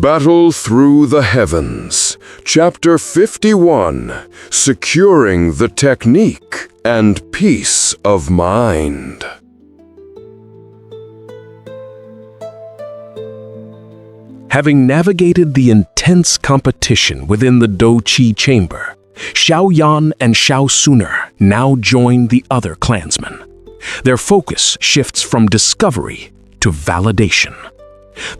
Battle Through the Heavens, Chapter 51, Securing the Technique and Peace of Mind. Having navigated the intense competition within the Dou Qi chamber, Xiaoyan and Xiaosuner now join the other clansmen. Their focus shifts from discovery to validation.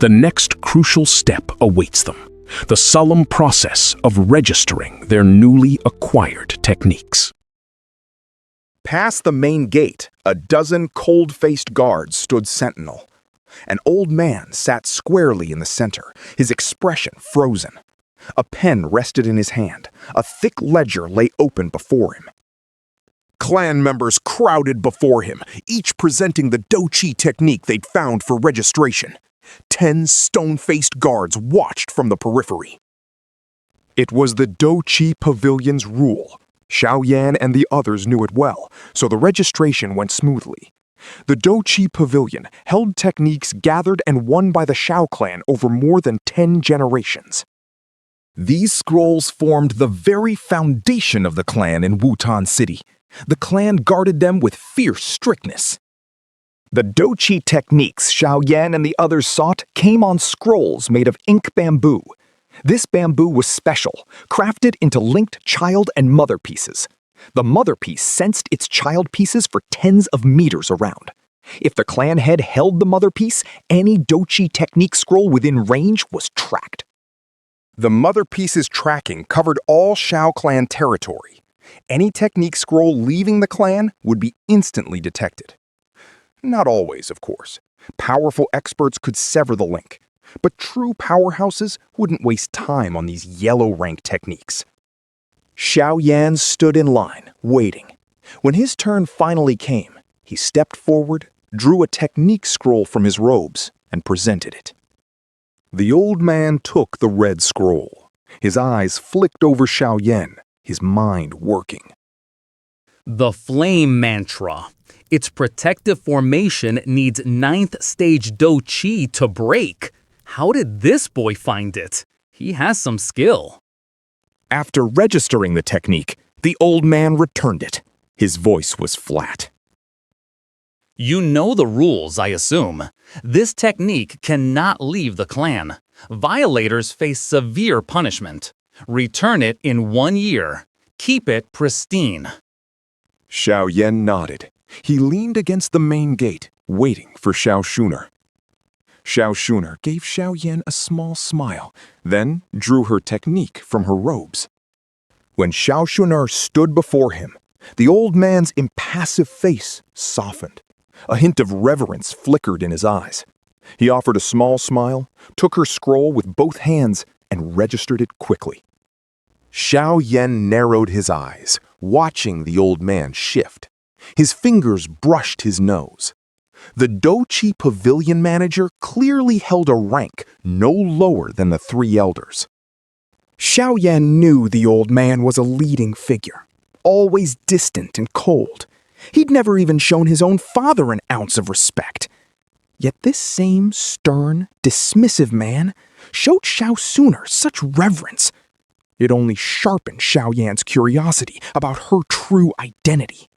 The next crucial step awaits them, the solemn process of registering their newly acquired techniques. Past the main gate, a dozen cold-faced guards stood sentinel. An old man sat squarely in the center, his expression frozen. A pen rested in his hand. A thick ledger lay open before him. Clan members crowded before him, each presenting the Dou Qi technique they'd found for registration. 10 stone-faced guards watched from the periphery. It was the Dou Qi Pavilion's rule. Xiaoyan and the others knew it well, so the registration went smoothly. The Dou Qi Pavilion held techniques gathered and won by the Xiao clan over more than 10 generations. These scrolls formed the very foundation of the clan in Wutan City. The clan guarded them with fierce strictness. The Dou Qi techniques Xiaoyan and the others sought came on scrolls made of ink bamboo. This bamboo was special, crafted into linked child and mother pieces. The mother piece sensed its child pieces for tens of meters around. If the clan head held the mother piece, any Dou Qi technique scroll within range was tracked. The mother piece's tracking covered all Xiao clan territory. Any technique scroll leaving the clan would be instantly detected. Not always, of course. Powerful experts could sever the link, but true powerhouses wouldn't waste time on these yellow rank techniques. Xiaoyan stood in line, waiting. When his turn finally came, he stepped forward, drew a technique scroll from his robes, and presented it. The old man took the red scroll. His eyes flicked over Xiaoyan, his mind working. The Flame Mantra. Its protective formation needs 9th stage Dou Qi to break. How did this boy find it? He has some skill. After registering the technique, the old man returned it. His voice was flat. You know the rules, I assume. This technique cannot leave the clan. Violators face severe punishment. Return it in 1 year. Keep it pristine. Xiaoyan nodded. He leaned against the main gate, waiting for Xiaosuner. Xiaosuner gave Xiaoyan a small smile, then drew her technique from her robes. When Xiaosuner stood before him, the old man's impassive face softened. A hint of reverence flickered in his eyes. He offered a small smile, took her scroll with both hands, and registered it quickly. Xiaoyan narrowed his eyes, watching the old man shift. His fingers brushed his nose. The Dou Qi Pavilion manager clearly held a rank no lower than the 3 elders. Xiaoyan knew the old man was a leading figure, always distant and cold. He'd never even shown his own father an ounce of respect. Yet this same stern, dismissive man showed Xiaosuner such reverence. It only sharpened Xiaoyan's curiosity about her true identity.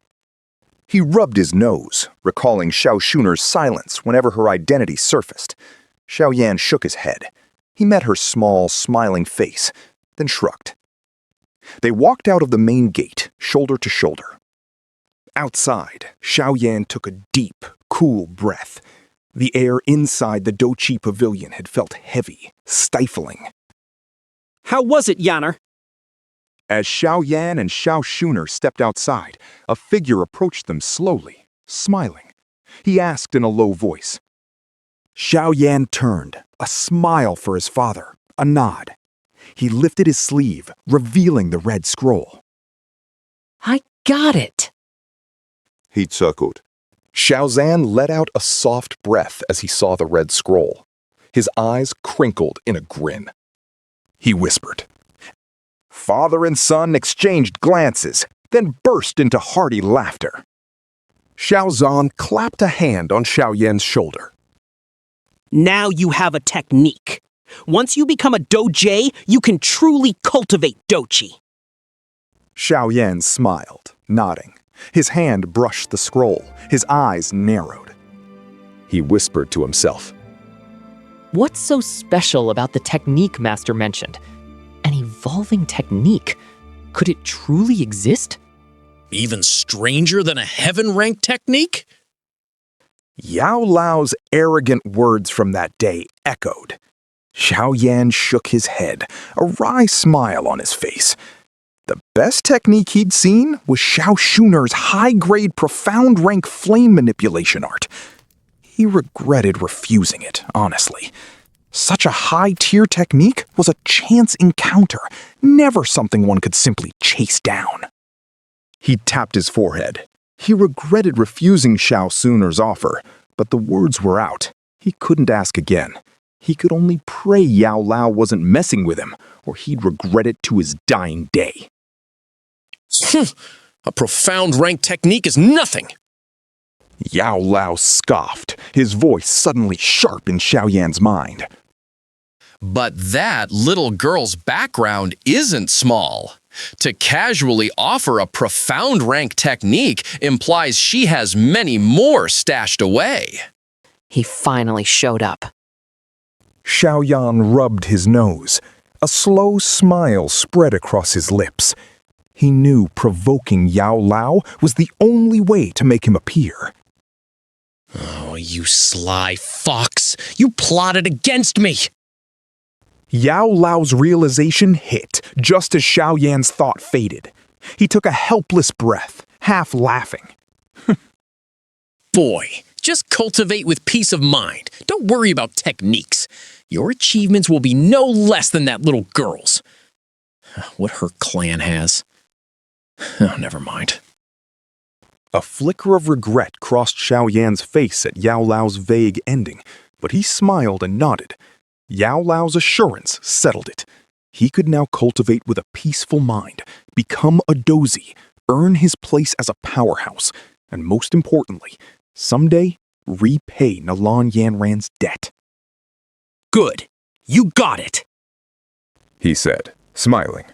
He rubbed his nose, recalling Xiaosuner's silence whenever her identity surfaced. Xiaoyan shook his head. He met her small, smiling face, then shrugged. They walked out of the main gate, shoulder to shoulder. Outside, Xiaoyan took a deep, cool breath. The air inside the Dou Qi Pavilion had felt heavy, stifling. How was it, Yaner? As Xiaoyan and Xiaosuner stepped outside, a figure approached them slowly, smiling. He asked in a low voice. Xiaoyan turned, a smile for his father, a nod. He lifted his sleeve, revealing the red scroll. I got it. He chuckled. Xiaozan let out a soft breath as he saw the red scroll. His eyes crinkled in a grin. He whispered. Father and son exchanged glances, then burst into hearty laughter. Xiaozan clapped a hand on Xiaoyan's shoulder. Now you have a technique. Once you become a Dou-Jie, you can truly cultivate Dou-Chi. Xiaoyan smiled, nodding. His hand brushed the scroll. His eyes narrowed. He whispered to himself. What's so special about the technique Master mentioned? An evolving technique. Could it truly exist? Even stranger than a heaven-ranked technique? Yao Lao's arrogant words from that day echoed. Xiaoyan shook his head, a wry smile on his face. The best technique he'd seen was Xiao Shuner's high-grade profound rank flame manipulation art. He regretted refusing it, honestly. Such a high-tier technique was a chance encounter, never something one could simply chase down. He tapped his forehead. He regretted refusing Xiao Shuner's offer, but the words were out. He couldn't ask again. He could only pray Yao Lao wasn't messing with him, or he'd regret it to his dying day. A profound rank technique is nothing. Yao Lao scoffed, his voice suddenly sharp in Xiaoyan's mind. But that little girl's background isn't small. To casually offer a profound rank technique implies she has many more stashed away. He finally showed up. Xiaoyan rubbed his nose. A slow smile spread across his lips. He knew provoking Yao Lao was the only way to make him appear. Oh, you sly fox! You plotted against me! Yao Lao's realization hit just as Xiaoyan's thought faded. He took a helpless breath, half laughing. Boy, just cultivate with peace of mind. Don't worry about techniques. Your achievements will be no less than that little girl's. What her clan has. Oh, never mind. A flicker of regret crossed Xiaoyan's face at Yao Lao's vague ending, but he smiled and nodded. Yao Lao's assurance settled it. He could now cultivate with a peaceful mind, become a dozi, earn his place as a powerhouse, and most importantly, someday repay Nalan Yanran's debt. Good. You got it. He said, smiling.